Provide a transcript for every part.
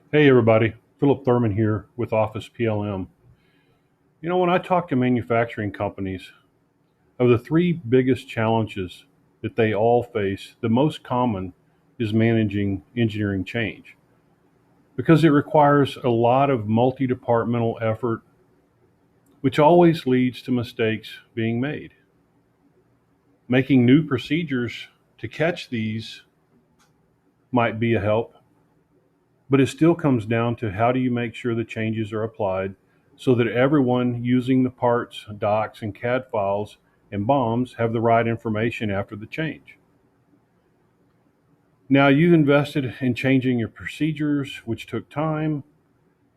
Hey everybody, Philip Thurman here with Office PLM. When I talk to manufacturing companies, of the three biggest challenges that they all face, the most common is managing engineering change because it requires a lot of multi-departmental effort, which always leads to mistakes being made. Making new procedures to catch these might be a help, but it still comes down to how do you make sure the changes are applied so that everyone using the parts, docs, and CAD files and BOMs have the right information after the change. Now, you invested in changing your procedures, which took time,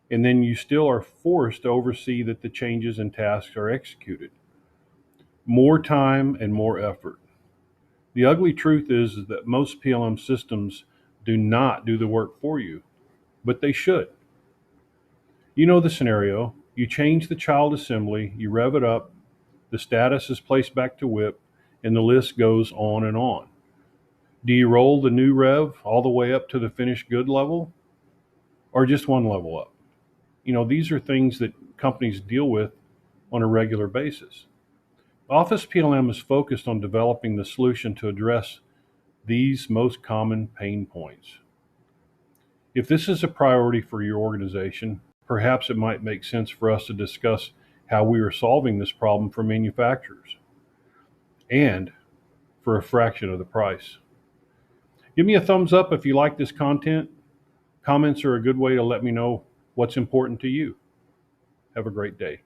and then you still are forced to oversee that the changes and tasks are executed. More time and more effort. The ugly truth is that most PLM systems do not do the work for you, but they should. You know the scenario. You change the child assembly, you rev it up, the status is placed back to WIP, and the list goes on and on. Do you roll the new rev all the way up to the finished good level or just one level up? These are things that companies deal with on a regular basis. Office PLM is focused on developing the solution to address these most common pain points. If this is a priority for your organization, perhaps it might make sense for us to discuss how we are solving this problem for manufacturers and for a fraction of the price. Give me a thumbs up if you like this content. Comments are a good way to let me know what's important to you. Have a great day.